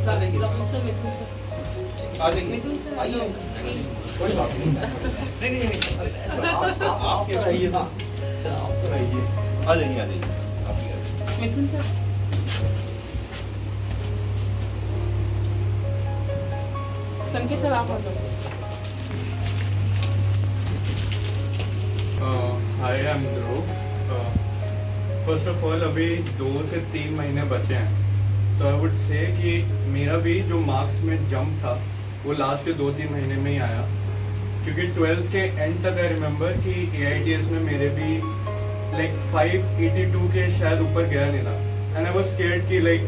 Rahul sir, मिथुन sir, आ जाइए, मिथुन sir, आइए no, कोई बात नहीं, नहीं नहीं नहीं, अरे ऐसा आप तो रहिए सर, सर आप तो रहिए, आ जाइए आप भी आ जाइए। मिथुन सर, संकेत सर आप आ जाओ। Hi, I am Dhruv. First of all अभी 2 से 3 महीने बचे हैं, तो आई वुड से कि मेरा भी जो मार्क्स में जंप था वो लास्ट के 2-3 महीने में ही आया, क्योंकि 12th के एंड तक आई रिमेंबर कि AITS में मेरे भी लाइक 582 के शायद ऊपर गया नहीं था, एंड आई वाज स्केयर्ड कि लाइक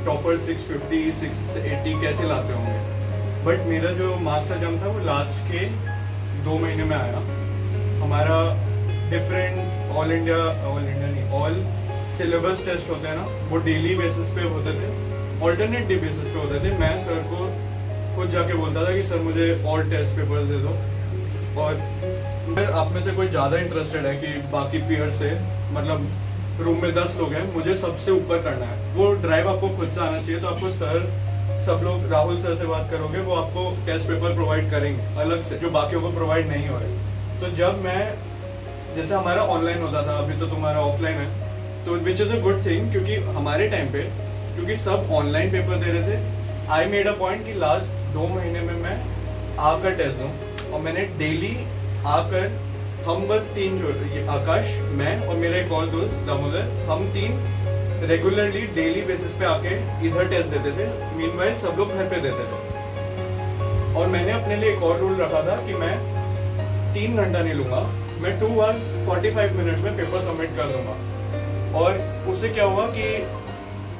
टॉपर 650 680 कैसे लाते होंगे, बट मेरा जो मार्क्स का जंप था वो लास्ट के 2 महीने में आया। हमारा डिफरेंट ऑल इंडिया नहीं, ऑल सिलेबस टेस्ट होते हैं ना, वो डेली बेसिस पे होते थे, ऑल्टरनेट डे बेसिस पे होते थे। मैं सर को खुद जाके बोलता था कि सर मुझे और टेस्ट पेपर दे दो, और अगर आप में से कोई ज़्यादा इंटरेस्टेड है कि बाकी पीयर से, मतलब रूम में 10 लोग हैं, मुझे सबसे ऊपर करना है, वो ड्राइव आपको खुद से आना चाहिए। तो आपको सर, सब लोग राहुल सर से बात करोगे, वो आपको टेस्ट पेपर प्रोवाइड करेंगे अलग से, जो बाकियों को प्रोवाइड नहीं हो रहे। तो जब मैं, जैसे हमारा ऑनलाइन होता था, अभी तो तुम्हारा ऑफलाइन है, तो which is a good thing, क्योंकि हमारे टाइम पे क्योंकि सब ऑनलाइन पेपर दे रहे थे, आई मेड अ पॉइंट कि लास्ट 2 महीने में मैं आकर टेस्ट दूँ, और मैंने डेली आकर, हम बस 3 जो, ये आकाश, मैं और मेरा एक और दोस्त दामोदर, हम 3 रेगुलरली डेली बेसिस पे आके इधर टेस्ट देते थे। मीनवाइल सब लोग घर पे देते थे, और मैंने अपने लिए एक और रूल रखा था कि मैं 3 घंटा नहीं लूंगा, मैं 2 hours 45 मिनट्स में पेपर सबमिट कर दूंगा। और उससे क्या हुआ कि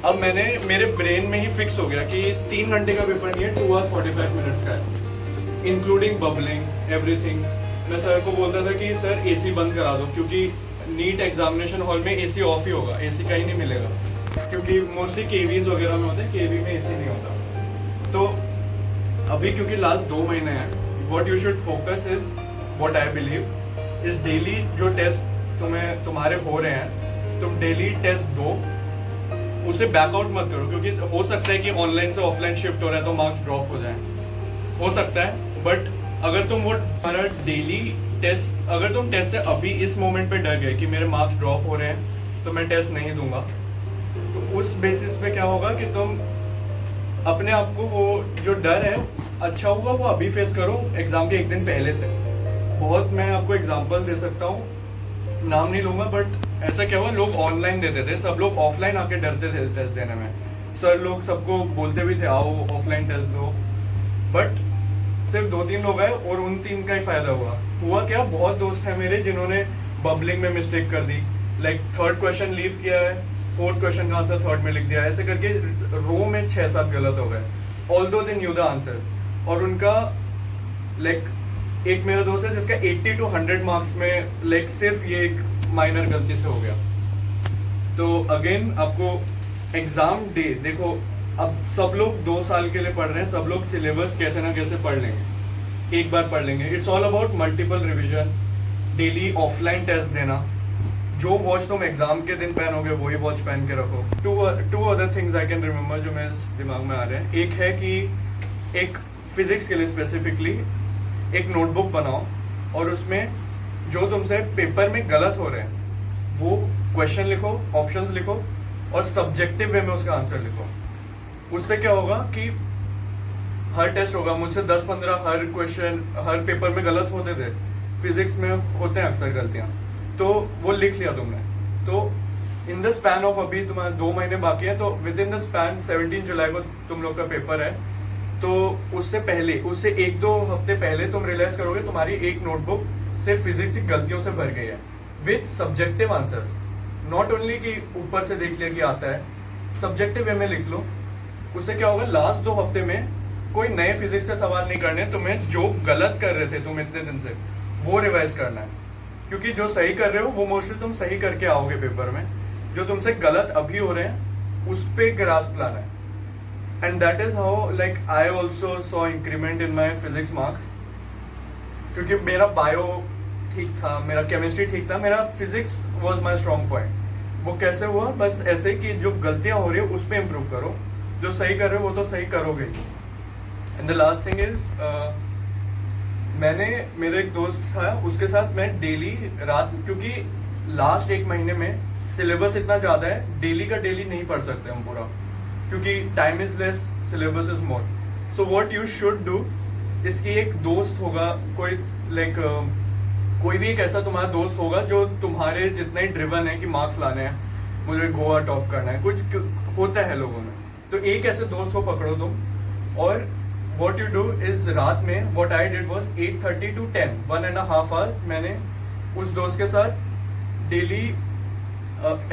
अब मैंने, मेरे ब्रेन में ही फिक्स हो गया कि 3 घंटे का पेपर नहीं है, 2 hours 45 मिनट्स का है, इंक्लूडिंग बबलिंग एवरीथिंग। मैं सर को बोलता था कि सर AC बंद करा दो, क्योंकि नीट एग्जामिनेशन हॉल में AC ऑफ ही होगा, AC कहीं नहीं मिलेगा, क्योंकि मोस्टली KVs वगैरह में होते हैं, KV में AC नहीं होता। तो अभी क्योंकि लास्ट 2 महीने हैं, what you should focus is, what I believe is, daily जो टेस्ट तुम्हारे हो रहे हैं, तुम डेली टेस्ट दो, उसे बैकआउट मत करो, क्योंकि हो सकता है कि ऑनलाइन से ऑफलाइन शिफ्ट हो रहा है तो मार्क्स ड्रॉप हो जाए, हो सकता है। बट अगर तुम वो हमारा डेली टेस्ट, अगर तुम टेस्ट से अभी इस मोमेंट पे डर गए कि मेरे मार्क्स ड्रॉप हो रहे हैं तो मैं टेस्ट नहीं दूंगा, तो उस बेसिस पे क्या होगा कि तुम अपने आप को, वो जो डर है, अच्छा हुआ वो अभी फेस करो एग्जाम के 1 दिन पहले से। बहुत, मैं आपको एग्जांपल दे सकता हूँ, नाम नहीं लूंगा, बट ऐसा क्या हुआ, लोग ऑनलाइन देते थे, सब लोग ऑफलाइन आके डरते थे टेस्ट देने में। सर लोग सबको बोलते भी थे आओ ऑफलाइन टेस्ट दो, बट सिर्फ 2-3 लोग आए, और उन 3 का ही फायदा हुआ क्या, बहुत दोस्त हैं मेरे जिन्होंने बबलिंग में मिस्टेक कर दी, लाइक 3rd क्वेश्चन लीव किया है, 4th क्वेश्चन का आंसर 3rd में लिख दिया, ऐसे करके रो में 6-7 गलत हो गए, although they knew the answers. और उनका लाइक, एक मेरा दोस्त है जिसका 80 to 100 मार्क्स में लाइक सिर्फ ये एक माइनर गलती से हो गया। तो अगेन आपको एग्जाम डे देखो, अब सब लोग 2 साल के लिए पढ़ रहे हैं, सब लोग सिलेबस कैसे ना कैसे पढ़ लेंगे, एक बार पढ़ लेंगे। It's all about multiple revision, daily offline test देना, जो वॉच तुम एग्जाम के दिन पहनोगे वही वॉच पहन के रखो। Two other things I can remember जो मेरे दिमाग में आ रहे हैं। एक है कि एक फिजिक्स के लिए स्पेसिफिकली एक नोटबुक बनाओ, और उसमें जो तुमसे पेपर में गलत हो रहे हैं वो क्वेश्चन लिखो, ऑप्शंस लिखो, और सब्जेक्टिव वे में उसका आंसर लिखो। उससे क्या होगा कि हर टेस्ट होगा, मुझसे 10-15 हर क्वेश्चन हर पेपर में गलत होते थे, फिजिक्स में होते हैं अक्सर गलतियाँ, तो वो लिख लिया तुमने। तो इन द स्पैन ऑफ, अभी तुम्हारे 2 महीने बाकी है, तो विद इन द स्पैन 17 जुलाई को तुम लोग का पेपर है, तो उससे पहले, उससे 1-2 हफ्ते पहले तुम रियलाइज करोगे तुम्हारी एक नोटबुक सिर्फ फिजिक्स की गलतियों से भर गई है, with subjective answers. Not only कि ऊपर से देख लिया कि आता है, सब्जेक्टिव वे में लिख लो। उससे क्या होगा, लास्ट 2 हफ्ते में कोई नए फिजिक्स से सवाल नहीं करने तुम्हें, जो गलत कर रहे थे तुम इतने दिन से वो रिवाइज करना है, क्योंकि जो सही कर रहे हो वो मोस्टली तुम सही करके आओगे पेपर में, जो तुमसे गलत अभी हो रहे हैं उस पे ग्रास्प लाना है। And that is how like I also saw increment in my physics marks, क्योंकि मेरा बायो ठीक था, मेरा केमिस्ट्री ठीक था, मेरा physics was my strong point. वो कैसे हुआ, बस ऐसे कि जो गलतियां हो रही है उस पर इम्प्रूव करो, जो सही कर रहे हो वो तो सही करोगे। And the last thing is मेरा एक दोस्त था, उसके साथ मैं डेली रात, क्योंकि लास्ट 1 महीने में सिलेबस इतना ज़्यादा है, डेली का डेली नहीं पढ़ सकते हम पूरा, क्योंकि time is less, syllabus is more. So what you should do, इसकी एक दोस्त होगा, कोई कोई भी एक ऐसा तुम्हारा दोस्त होगा जो तुम्हारे जितना ही ड्रिवन है कि मार्क्स लाने हैं, मुझे गोवा टॉप करना है, कुछ होता है लोगों में, तो एक ऐसे दोस्त को पकड़ो तुम, और what you do is रात में what I did was 8:30 to 10 1.5 hours मैंने उस दोस्त के साथ डेली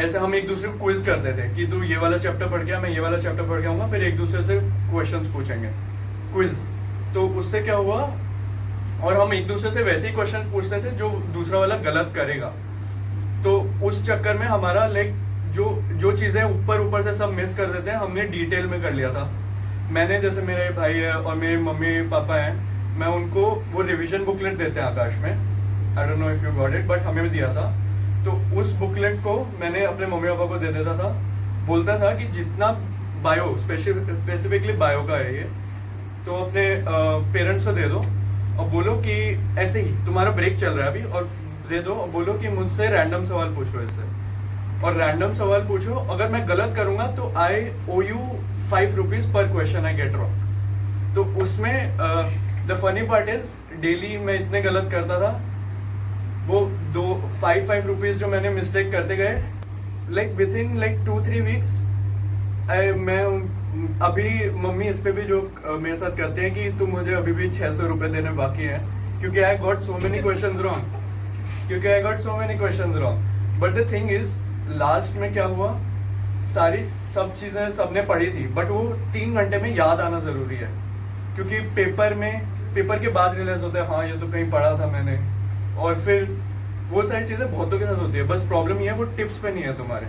ऐसे हम एक दूसरे को क्विज करते थे कि तू ये वाला चैप्टर पढ़ गया, मैं ये वाला चैप्टर पढ़ के आऊंगा, फिर एक दूसरे से क्वेश्चंस पूछेंगे क्विज। तो उससे क्या हुआ, और हम एक दूसरे से वैसे ही क्वेश्चन पूछते थे जो दूसरा वाला गलत करेगा। तो उस चक्कर में हमारा जो चीज़ें ऊपर से सब मिस कर देते हैं, हमने डिटेल में कर लिया था। मैंने, जैसे मेरे भाई है और मेरे मम्मी पापा हैं, मैं उनको वो रिवीजन बुकलेट देते हैं आकाश में, I don't know if you got it, but हमें भी दिया था। तो उस बुकलेट को मैंने अपने मम्मी पापा को दे देता था, बोलता था कि जितना बायो, स्पेसिफिकली बायो का है ये, तो अपने पेरेंट्स को दे दो और बोलो कि ऐसे ही तुम्हारा ब्रेक चल रहा है अभी, और दे दो और बोलो कि मुझसे रैंडम सवाल पूछो इससे, और रैंडम सवाल पूछो, अगर मैं गलत करूंगा तो आई ओ यू 5 रुपीज पर क्वेश्चन आई गेट रॉन्ग। तो उसमें the funny part is daily मैं इतने गलत करता था, वो 5 रुपीज जो मैंने मिस्टेक करते गए, लाइक विद इन 2-3 वीक्स मैं अभी मम्मी इस पे भी जो मेरे साथ करते हैं कि तुम मुझे अभी भी 600 रुपए देने बाकी हैं, क्योंकि I got so many questions wrong. But the thing is last में क्या हुआ, सब चीजें सबने पढ़ी थी, बट वो 3 घंटे में याद आना जरूरी है, क्योंकि पेपर के बाद रियलाइज होता है हाँ ये तो कहीं पढ़ा था मैंने, और फिर वो सारी चीजें बहुतों के साथ होती है। बस प्रॉब्लम ये है वो टिप्स पे नहीं है तुम्हारे,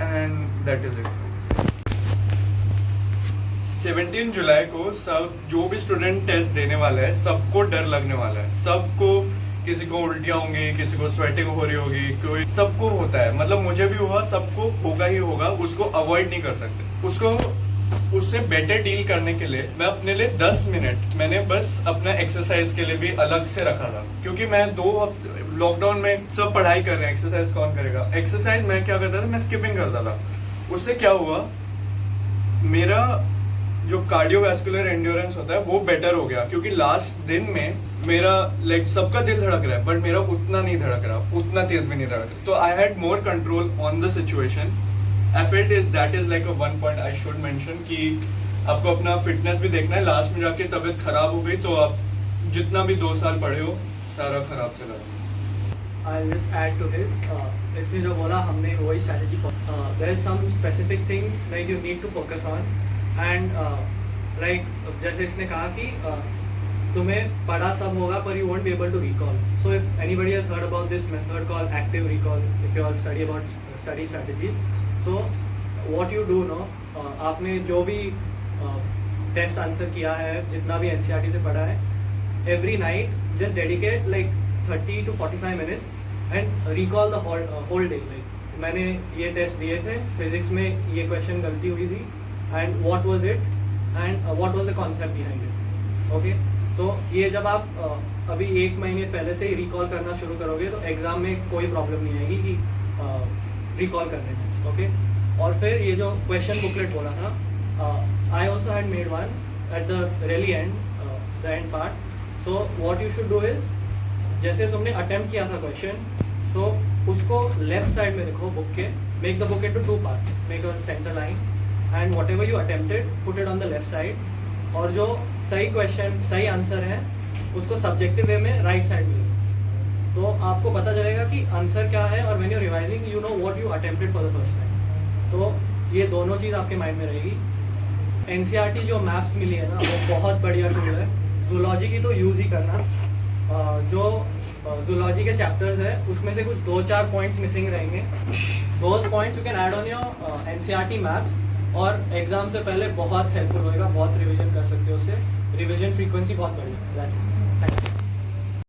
एंड दैट इज इट। 17 जुलाई को सब जो भी स्टूडेंट टेस्ट देने वाला है, सबको डर लगने वाला है, सबको, किसी को उल्टियाँ होंगी, किसी को स्वेटिंग हो रही होगी, कोई, सबको होता है, मतलब मुझे भी हुआ, सबको होगा ही होगा, उसको अवॉइड नहीं कर सकते। उससे बेटर डील करने के लिए मैं अपने लिए 10 मिनट मैंने बस अपना एक्सरसाइज के लिए भी अलग से रखा था, क्योंकि मैं 2 हफ्ते लॉकडाउन में सब पढ़ाई कर रहे हैं, एक्सरसाइज कौन करेगा। एक्सरसाइज मैं क्या करता था, मैं स्किपिंग करता था। उससे क्या हुआ, मेरा जो कार्डियोवैस्कुलर एंड्योरेंस होता है वो बेटर हो गया, क्योंकि लास्ट दिन में मेरा सबका दिल धड़क रहा है, बट मेरा उतना नहीं धड़क रहा, उतना तेज भी नहीं धड़क रहा। तो I had more control on the situation. I felt that is like a 1 point I should mention, कि आपको अपना फिटनेस भी देखना है। लास्ट में जाके तबीयत खराब हो गई तो आप जितना भी 2 साल पढ़े हो सारा खराब चला गया। I'll just add to his. इसने जो बोला हमने वही strategy there is some specific things like you need to focus on and like जैसे इसने कहा कि तुम्हें पढ़ा सब होगा पर you won't be able to recall. So if anybody has heard about this method called active recall, if you all study about study strategies, so what you do now, आपने जो भी टेस्ट आंसर किया है, जितना भी NCERT से पढ़ा है, every night just dedicate like 30 to 45 minutes and recall the whole day. Like मैंने ये टेस्ट दिए थे, फिजिक्स में ये क्वेश्चन गलती हुई थी, and what was it and what was the concept behind it. Okay, तो ये जब आप अभी 1 महीने पहले से ही रिकॉल करना शुरू करोगे तो एग्जाम में कोई प्रॉब्लम नहीं आएगी कि रिकॉल करने में। ओके, और फिर ये जो क्वेश्चन बुकलेट बोला था, I also had made one at the really and, the end part. So what you should do is, जैसे तुमने अटेम्प्ट किया था क्वेश्चन, तो उसको लेफ्ट साइड में लिखो बुक के, make the book into 2 parts, make a centre line and what ever you attempted put it on the left side, और जो सही क्वेश्चन सही आंसर है उसको सब्जेक्टिव वे में राइट साइड में लिखो। तो आपको पता चलेगा कि आंसर क्या है, और when you revising you know what you attempted for the first time. तो ये दोनों चीज़ आपके माइंड में रहेगी। NCERT जो मैप्स मिली है ना, वो बहुत बढ़िया टूल है। जूलॉजी की तो यूज़ ही करना, जो जूलॉजी के चैप्टर्स है उसमें से कुछ 2-4 पॉइंट्स मिसिंग रहेंगे, those points you can add on your NCERT map, और एग्जाम से पहले बहुत हेल्पफुल होएगा, बहुत रिवीजन कर सकते हो उससे, रिवीजन फ्रीक्वेंसी बहुत बढ़िया। That's it, thank you.